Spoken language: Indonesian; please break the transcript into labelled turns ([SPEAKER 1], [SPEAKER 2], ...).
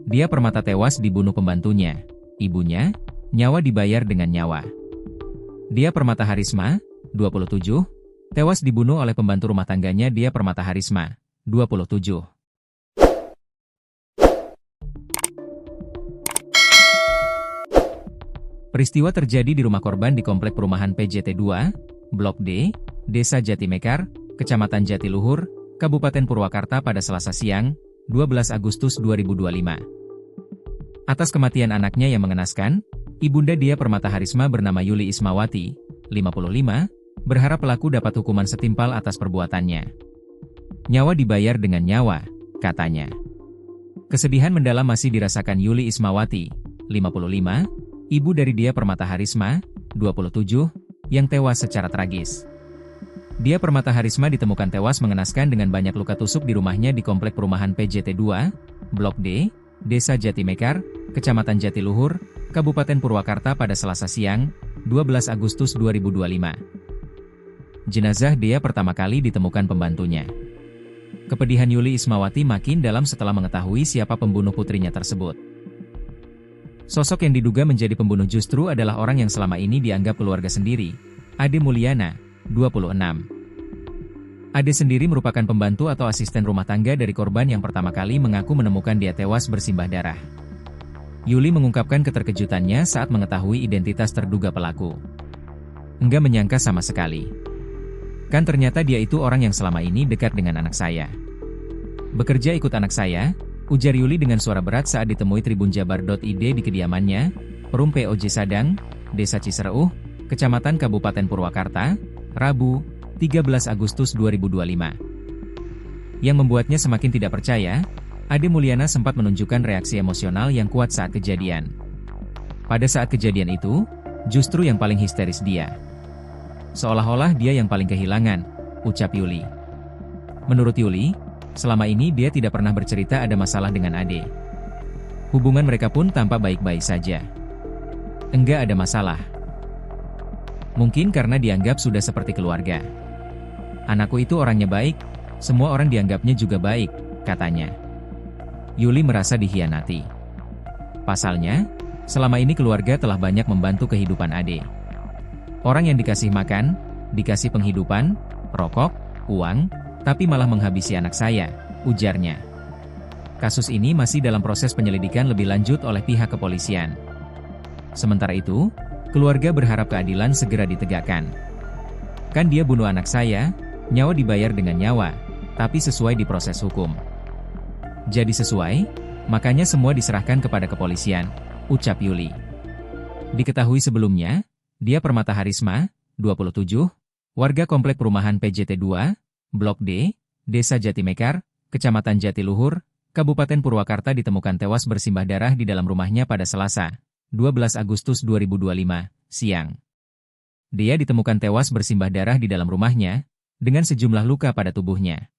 [SPEAKER 1] Dia Permata tewas dibunuh pembantunya, ibunya, nyawa dibayar dengan nyawa. Dia Permata Harisma, 27, tewas dibunuh oleh pembantu rumah tangganya Dia Permata Harisma, 27. Peristiwa terjadi di rumah korban di Komplek Perumahan PJT 2, Blok D, Desa Jatimekar, Kecamatan Jatiluhur, Kabupaten Purwakarta pada Selasa siang, 12 Agustus 2025. Atas kematian anaknya yang mengenaskan, Ibunda Dia Permata Harisma bernama Yuli Ismawati, 55, berharap pelaku dapat hukuman setimpal atas perbuatannya. Nyawa dibayar dengan nyawa, katanya. Kesedihan mendalam masih dirasakan Yuli Ismawati, 55, ibu dari Dia Permata Harisma, 27, yang tewas secara tragis. Dia Permata Harisma ditemukan tewas mengenaskan dengan banyak luka tusuk di rumahnya di Komplek Perumahan PJT 2, Blok D, Desa Jatimekar, Kecamatan Jatiluhur, Kabupaten Purwakarta pada Selasa siang, 12 Agustus 2025. Jenazah Dia pertama kali ditemukan pembantunya. Kepedihan Yuli Ismawati makin dalam setelah mengetahui siapa pembunuh putrinya tersebut. Sosok yang diduga menjadi pembunuh justru adalah orang yang selama ini dianggap keluarga sendiri, Ade Mulyana, 26. Ade sendiri merupakan pembantu atau asisten rumah tangga dari korban yang pertama kali mengaku menemukan dia tewas bersimbah darah. Yuli mengungkapkan keterkejutannya saat mengetahui identitas terduga pelaku. Enggak menyangka sama sekali. Kan ternyata dia itu orang yang selama ini dekat dengan anak saya. Bekerja ikut anak saya, ujar Yuli dengan suara berat saat ditemui tribunjabar.id di kediamannya, Perum POJ Sadang, Desa Cisereuh, Kecamatan Kabupaten Purwakarta, Rabu, 13 Agustus 2025. Yang membuatnya semakin tidak percaya, Ade Mulyana sempat menunjukkan reaksi emosional yang kuat saat kejadian. Pada saat kejadian itu, justru yang paling histeris dia. Seolah-olah dia yang paling kehilangan, ucap Yuli. Menurut Yuli, selama ini dia tidak pernah bercerita ada masalah dengan Ade. Hubungan mereka pun tampak baik-baik saja. Enggak ada masalah. Mungkin karena dianggap sudah seperti keluarga. Anakku itu orangnya baik, semua orang dianggapnya juga baik, katanya. Yuli merasa dikhianati. Pasalnya, selama ini keluarga telah banyak membantu kehidupan Ade. Orang yang dikasih makan, dikasih penghidupan, rokok, uang, tapi malah menghabisi anak saya, ujarnya. Kasus ini masih dalam proses penyelidikan lebih lanjut oleh pihak kepolisian. Sementara itu, keluarga berharap keadilan segera ditegakkan. Kan dia bunuh anak saya, nyawa dibayar dengan nyawa, tapi sesuai di proses hukum. Jadi sesuai, makanya semua diserahkan kepada kepolisian, ucap Yuli. Diketahui sebelumnya, Dia Permata Harisma, 27, warga Komplek Perumahan PJT 2, Blok D, Desa Jatimekar, Kecamatan Jatiluhur, Kabupaten Purwakarta ditemukan tewas bersimbah darah di dalam rumahnya pada Selasa, 12 Agustus 2025, siang. Dia ditemukan tewas bersimbah darah di dalam rumahnya, dengan sejumlah luka pada tubuhnya.